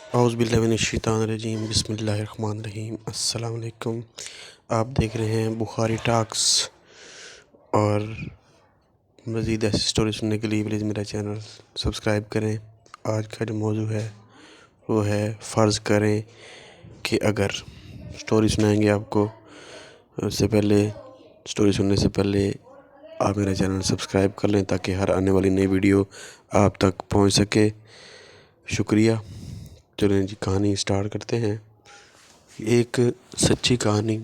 اعوذ باللہ من الشیطان الرجیم، بسم اللہ الرحمن الرحیم۔ السلام علیکم، آپ دیکھ رہے ہیں بخاری ٹاکس، اور مزید ایسی سٹوری سننے کے لیے پلیز میرا چینل سبسکرائب کریں۔ آج کا جو موضوع ہے وہ ہے فرض کریں کہ اگر۔ سٹوری سنائیں گے آپ کو، اس سے پہلے سٹوری سننے سے پہلے آپ میرا چینل سبسکرائب کر لیں تاکہ ہر آنے والی نئی ویڈیو آپ تک پہنچ سکے۔ شکریہ۔ چلیں جی، کہانی سٹارٹ کرتے ہیں۔ ایک سچی کہانی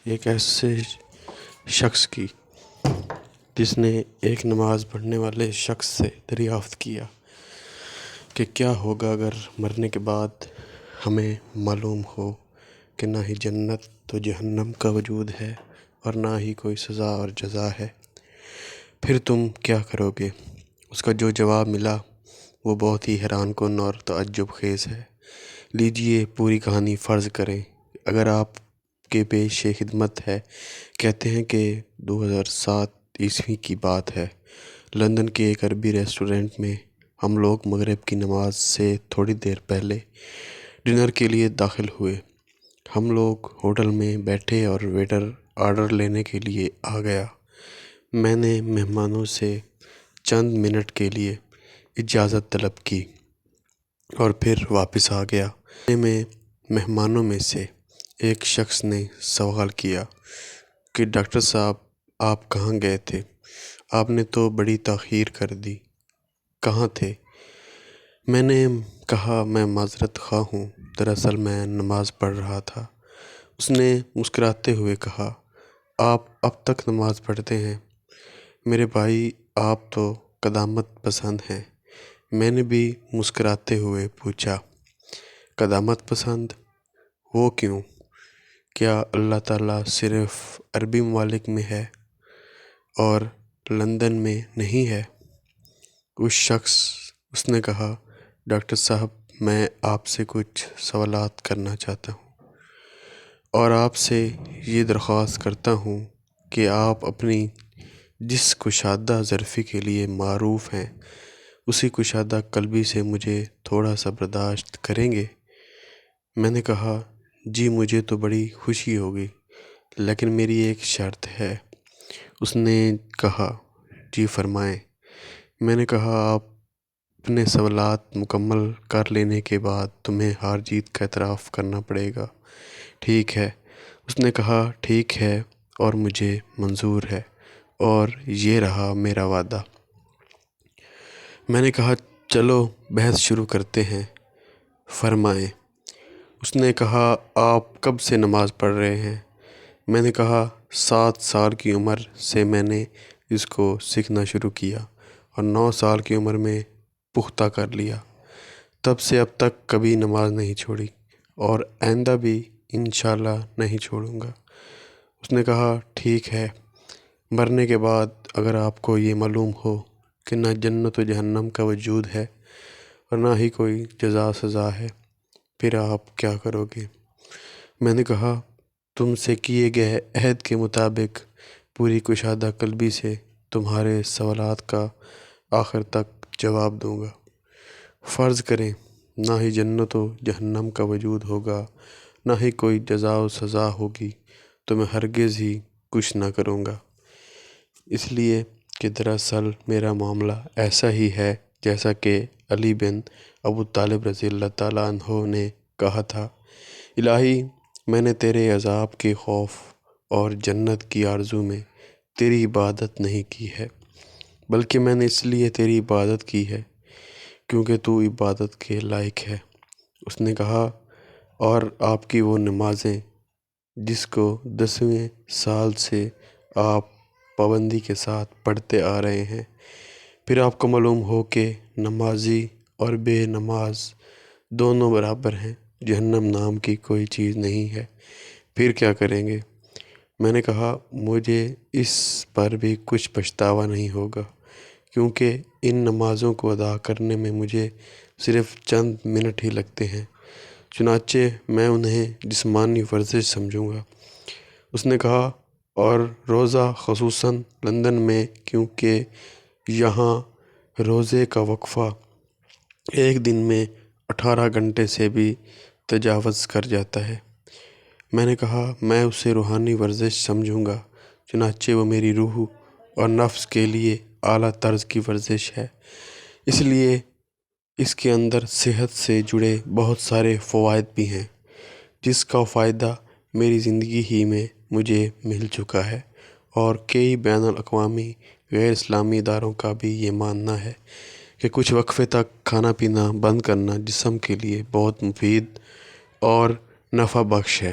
ایک ایسے شخص کی جس نے ایک نماز پڑھنے والے شخص سے دریافت کیا کہ کیا ہوگا اگر مرنے کے بعد ہمیں معلوم ہو کہ نہ ہی جنت تو جہنم کا وجود ہے اور نہ ہی کوئی سزا اور جزا ہے، پھر تم کیا کرو گے؟ اس کا جو جواب ملا وہ بہت ہی حیران کن اور تعجب خیز ہے۔ لیجئے پوری کہانی فرض کریں۔ اگر آپ کے پیش خدمت ہے، کہتے ہیں کہ 2007 کی بات ہے۔ لندن کے ایک عربی ریسٹورنٹ میں ہم لوگ مغرب کی نماز سے تھوڑی دیر پہلے ڈنر کے لیے داخل ہوئے۔ ہم لوگ ہوٹل میں بیٹھے اور ویٹر آرڈر لینے کے لیے آ گیا۔ میں نے مہمانوں سے چند منٹ کے لیے اجازت طلب کی اور پھر واپس آ گیا۔ میں مہمانوں میں سے ایک شخص نے سوال کیا کہ ڈاکٹر صاحب، آپ کہاں گئے تھے؟ آپ نے تو بڑی تاخیر کر دی، کہاں تھے؟ میں نے کہا میں معذرت خواہ ہوں، دراصل میں نماز پڑھ رہا تھا۔ اس نے مسکراتے ہوئے کہا، آپ اب تک نماز پڑھتے ہیں؟ میرے بھائی، آپ تو قدامت پسند ہیں۔ میں نے بھی مسکراتے ہوئے پوچھا، قدامت پسند؟ وہ کیوں؟ کیا اللہ تعالیٰ صرف عربی ممالک میں ہے اور لندن میں نہیں ہے؟ اس نے کہا، ڈاکٹر صاحب، میں آپ سے کچھ سوالات کرنا چاہتا ہوں اور آپ سے یہ درخواست کرتا ہوں کہ آپ اپنی جس کشادہ ظرفی کے لیے معروف ہیں اسی کشادہ قلبی سے مجھے تھوڑا سا برداشت کریں گے؟ میں نے کہا، جی مجھے تو بڑی خوشی ہوگی، لیکن میری ایک شرط ہے۔ اس نے کہا، جی فرمائیں۔ میں نے کہا، آپ اپنے سوالات مکمل کر لینے کے بعد تمہیں ہار جیت کا اعتراف کرنا پڑے گا، ٹھیک ہے؟ اس نے کہا، ٹھیک ہے اور مجھے منظور ہے، اور یہ رہا میرا وعدہ۔ میں نے کہا، چلو بحث شروع کرتے ہیں، فرمائیں۔ اس نے کہا، آپ کب سے نماز پڑھ رہے ہیں؟ میں نے کہا، 7 سال کی عمر سے میں نے اس کو سیکھنا شروع کیا اور 9 سال کی عمر میں پختہ کر لیا۔ تب سے اب تک کبھی نماز نہیں چھوڑی اور آئندہ بھی انشاءاللہ نہیں چھوڑوں گا۔ اس نے کہا، ٹھیک ہے، مرنے کے بعد اگر آپ کو یہ معلوم ہو کہ نہ جنت و جہنم کا وجود ہے اور نہ ہی کوئی جزا سزا ہے، پھر آپ کیا کرو گے؟ میں نے کہا، تم سے کیے گئے عہد کے مطابق پوری کشادہ قلبی سے تمہارے سوالات کا آخر تک جواب دوں گا۔ فرض کریں نہ ہی جنت و جہنم کا وجود ہوگا، نہ ہی کوئی جزا و سزا ہوگی، تو میں ہرگز ہی کچھ نہ کروں گا، اس لیے کہ دراصل میرا معاملہ ایسا ہی ہے جیسا کہ علی بن ابو طالب رضی اللہ تعالیٰ عنہ نے کہا تھا، الہی، میں نے تیرے عذاب کے خوف اور جنت کی آرزو میں تیری عبادت نہیں کی ہے، بلکہ میں نے اس لیے تیری عبادت کی ہے کیونکہ تو عبادت کے لائق ہے۔ اس نے کہا، اور آپ کی وہ نمازیں جس کو 10ویں سال سے آپ پابندی کے ساتھ پڑھتے آ رہے ہیں، پھر آپ کو معلوم ہو کہ نمازی اور بے نماز دونوں برابر ہیں، جہنم نام کی کوئی چیز نہیں ہے، پھر کیا کریں گے؟ میں نے کہا، مجھے اس پر بھی کچھ پچھتاوا نہیں ہوگا کیونکہ ان نمازوں کو ادا کرنے میں مجھے صرف چند منٹ ہی لگتے ہیں، چنانچہ میں انہیں جسمانی ورزش سمجھوں گا۔ اس نے کہا، اور روزہ خصوصاً لندن میں، کیونکہ یہاں روزے کا وقفہ ایک دن میں 18 گھنٹے سے بھی تجاوز کر جاتا ہے۔ میں نے کہا میں اسے روحانی ورزش سمجھوں گا، چنانچہ وہ میری روح اور نفس کے لیے اعلیٰ طرز کی ورزش ہے، اس لیے اس کے اندر صحت سے جڑے بہت سارے فوائد بھی ہیں، جس کا فائدہ میری زندگی ہی میں مجھے مل چکا ہے، اور کئی بین الاقوامی غیر اسلامی اداروں کا بھی یہ ماننا ہے کہ کچھ وقفے تک کھانا پینا بند کرنا جسم کے لیے بہت مفید اور نفع بخش ہے۔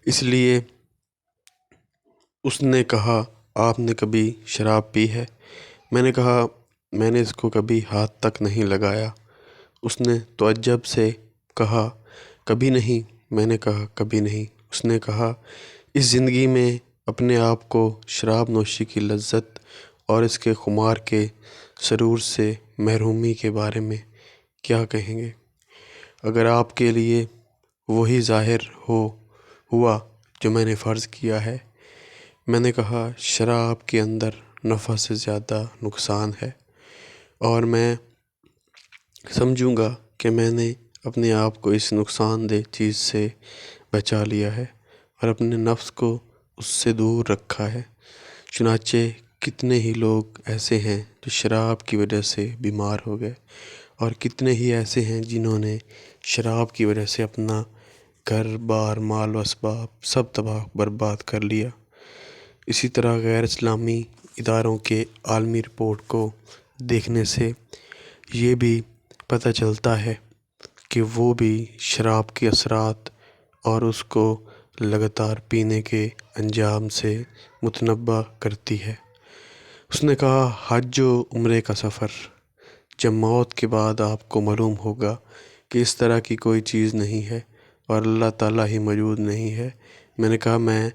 اس لیے اس نے کہا آپ نے کبھی شراب پی ہے؟ میں نے کہا میں نے اس کو کبھی ہاتھ تک نہیں لگایا۔ اس نے تعجب سے کہا کبھی نہیں؟ میں نے کہا کبھی نہیں۔ اس نے کہا اس زندگی میں اپنے آپ کو شراب نوشی کی لذت اور اس کے خمار کے سرور سے محرومی کے بارے میں کیا کہیں گے؟ اگر آپ کے لیے وہی ظاہر ہوا جو میں نے فرض کیا ہے۔ میں نے کہا شراب کے اندر نفع سے زیادہ نقصان ہے، اور میں سمجھوں گا کہ میں نے اپنے آپ کو اس نقصان دہ چیز سے بچا لیا ہے اور اپنے نفس کو اس سے دور رکھا ہے۔ چنانچہ کتنے ہی لوگ ایسے ہیں جو شراب کی وجہ سے بیمار ہو گئے، اور کتنے ہی ایسے ہیں جنہوں نے شراب کی وجہ سے اپنا گھر بار مال و اسباب سب تباہ برباد کر لیا۔ اسی طرح غیر اسلامی اداروں کے عالمی رپورٹ کو دیکھنے سے یہ بھی پتہ چلتا ہے کہ وہ بھی شراب کے اثرات اور اس کو لگاتار پینے کے انجام سے متنبع کرتی ہے۔ اس نے کہا حج و عمرے کا سفر، جب موت کے بعد آپ کو معلوم ہوگا کہ اس طرح کی کوئی چیز نہیں ہے اور اللہ تعالیٰ ہی موجود نہیں ہے۔ میں نے کہا میں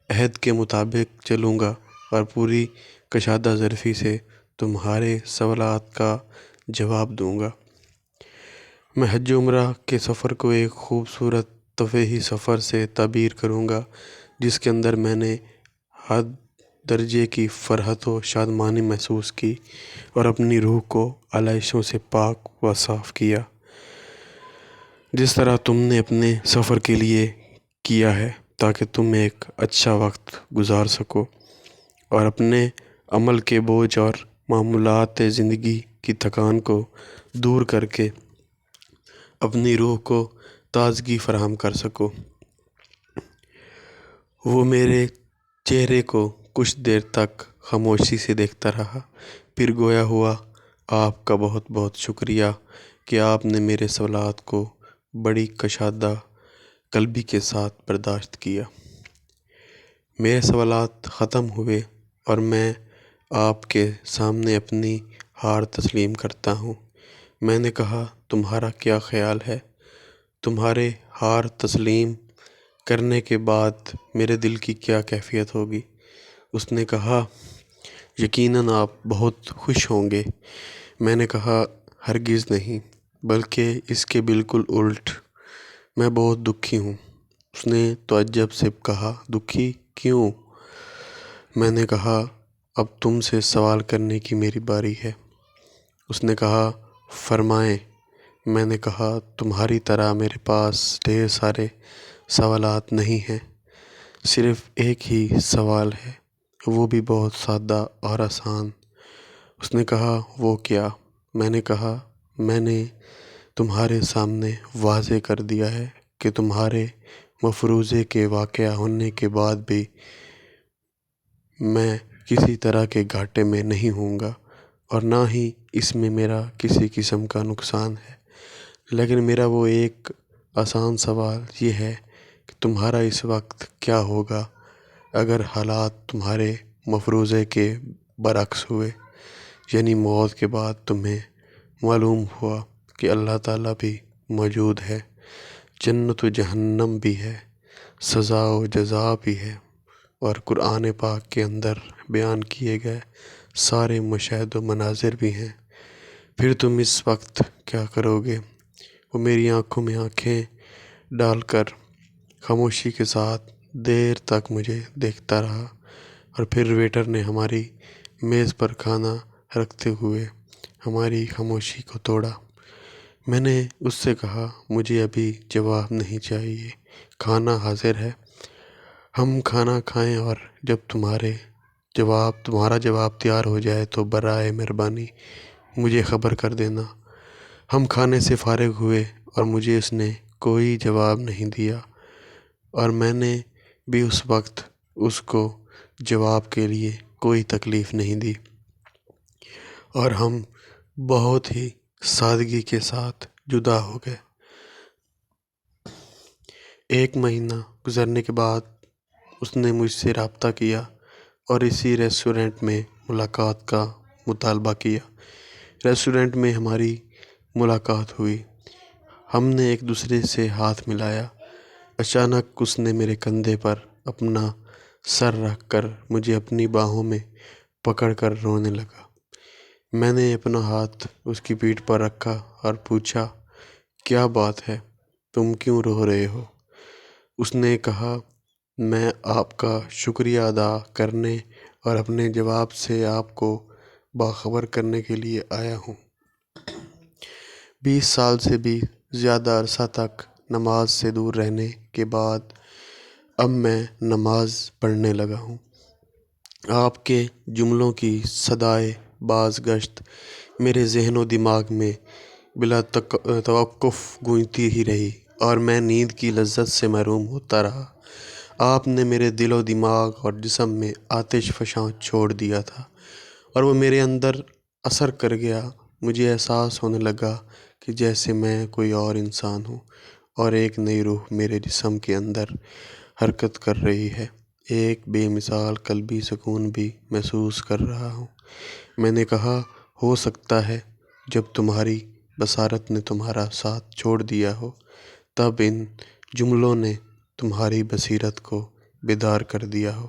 عہد کے مطابق چلوں گا اور پوری کشادہ ظرفی سے تمہارے سوالات کا جواب دوں گا۔ میں حج و عمرہ کے سفر کو ایک خوبصورت تفریحی سفر سے تعبیر کروں گا، جس کے اندر میں نے حد درجے کی فرحت و شادمانی محسوس کی اور اپنی روح کو آلائشوں سے پاک و صاف کیا، جس طرح تم نے اپنے سفر کے لیے کیا ہے، تاکہ تم ایک اچھا وقت گزار سکو اور اپنے عمل کے بوجھ اور معمولات زندگی کی تھکان کو دور کر کے اپنی روح کو تازگی فراہم کر سکو۔ وہ میرے چہرے کو کچھ دیر تک خاموشی سے دیکھتا رہا، پھر گویا ہوا آپ کا بہت بہت شکریہ کہ آپ نے میرے سوالات کو بڑی کشادہ قلبی کے ساتھ برداشت کیا۔ میرے سوالات ختم ہوئے اور میں آپ کے سامنے اپنی ہار تسلیم کرتا ہوں۔ میں نے کہا تمہارا کیا خیال ہے؟ تمہارے ہار تسلیم کرنے کے بعد میرے دل کی کیا کیفیت ہوگی؟ اس نے کہا یقیناً آپ بہت خوش ہوں گے۔ میں نے کہا ہرگز نہیں، بلکہ اس کے بالکل الٹ، میں بہت دکھی ہوں۔ اس نے تعجب سے کہا دکھی کیوں؟ میں نے کہا اب تم سے سوال کرنے کی میری باری ہے۔ اس نے کہا فرمائیں۔ میں نے کہا تمہاری طرح میرے پاس ڈھیر سارے سوالات نہیں ہیں، صرف ایک ہی سوال ہے، وہ بھی بہت سادہ اور آسان۔ اس نے کہا وہ کیا؟ میں نے کہا میں نے تمہارے سامنے واضح کر دیا ہے کہ تمہارے مفروضے کے واقع ہونے کے بعد بھی میں کسی طرح کے گھاٹے میں نہیں ہوں گا، اور نہ ہی اس میں میرا کسی قسم کا نقصان ہے، لیکن میرا وہ ایک آسان سوال یہ ہے کہ تمہارا اس وقت کیا ہوگا اگر حالات تمہارے مفروضے کے برعکس ہوئے، یعنی موت کے بعد تمہیں معلوم ہوا کہ اللہ تعالیٰ بھی موجود ہے، جنت و جہنم بھی ہے، سزا و جزا بھی ہے، اور قرآن پاک کے اندر بیان کیے گئے سارے مشاہد و مناظر بھی ہیں، پھر تم اس وقت کیا کرو گے؟ وہ میری آنکھوں میں آنکھیں ڈال کر خاموشی کے ساتھ دیر تک مجھے دیکھتا رہا، اور پھر ویٹر نے ہماری میز پر کھانا رکھتے ہوئے ہماری خاموشی کو توڑا۔ میں نے اس سے کہا مجھے ابھی جواب نہیں چاہیے، کھانا حاضر ہے، ہم کھانا کھائیں اور جب تمہارا جواب تیار ہو جائے تو برائے مہربانی مجھے خبر کر دینا۔ ہم کھانے سے فارغ ہوئے اور مجھے اس نے کوئی جواب نہیں دیا اور میں نے بھی اس وقت اس کو جواب کے لیے کوئی تکلیف نہیں دی اور ہم بہت ہی سادگی کے ساتھ جدا ہو گئے۔ 1 مہینہ گزرنے کے بعد اس نے مجھ سے رابطہ کیا اور اسی ریسٹورنٹ میں ملاقات کا مطالبہ کیا۔ ریسٹورنٹ میں ہماری ملاقات ہوئی، ہم نے ایک دوسرے سے ہاتھ ملایا۔ اچانک اس نے میرے کندھے پر اپنا سر رکھ کر مجھے اپنی باہوں میں پکڑ کر رونے لگا۔ میں نے اپنا ہاتھ اس کی پیٹھ پر رکھا اور پوچھا، کیا بات ہے، تم کیوں رو رہے ہو؟ اس نے کہا، میں آپ کا شکریہ ادا کرنے اور اپنے جواب سے آپ کو باخبر کرنے کے لیے آیا ہوں۔ 20 سال سے بھی زیادہ عرصہ تک نماز سے دور رہنے کے بعد اب میں نماز پڑھنے لگا ہوں۔ آپ کے جملوں کی صدائے بازگشت میرے ذہن و دماغ میں بلا توقف گونجتی ہی رہی اور میں نیند کی لذت سے محروم ہوتا رہا۔ آپ نے میرے دل و دماغ اور جسم میں آتش فشاں چھوڑ دیا تھا اور وہ میرے اندر اثر کر گیا۔ مجھے احساس ہونے لگا کہ جیسے میں کوئی اور انسان ہوں اور ایک نئی روح میرے جسم کے اندر حرکت کر رہی ہے۔ ایک بے مثال قلبی سکون بھی محسوس کر رہا ہوں۔ میں نے کہا، ہو سکتا ہے جب تمہاری بصارت نے تمہارا ساتھ چھوڑ دیا ہو تب ان جملوں نے تمہاری بصیرت کو بیدار کر دیا ہو۔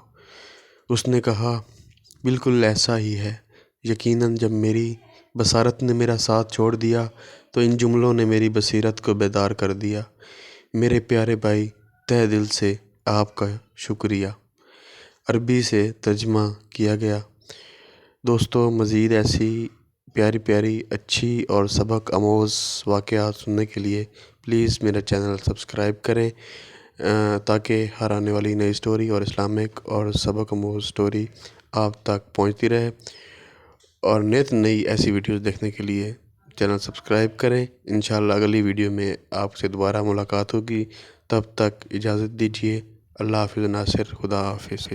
اس نے کہا، بالکل ایسا ہی ہے، یقیناً جب میری بصارت نے میرا ساتھ چھوڑ دیا تو ان جملوں نے میری بصیرت کو بیدار کر دیا۔ میرے پیارے بھائی، تہہ دل سے آپ کا شکریہ۔ عربی سے ترجمہ کیا گیا۔ دوستو، مزید ایسی پیاری پیاری اچھی اور سبق آموز واقعات سننے کے لیے پلیز میرا چینل سبسکرائب کریں تاکہ ہر آنے والی نئی سٹوری اور اسلامک اور سبق آموز سٹوری آپ تک پہنچتی رہے، اور نئی ایسی ویڈیوز دیکھنے کے لیے چینل سبسکرائب کریں۔ انشاءاللہ اگلی ویڈیو میں آپ سے دوبارہ ملاقات ہوگی، تب تک اجازت دیجیے۔ اللہ حافظ ناصر، خدا حافظ۔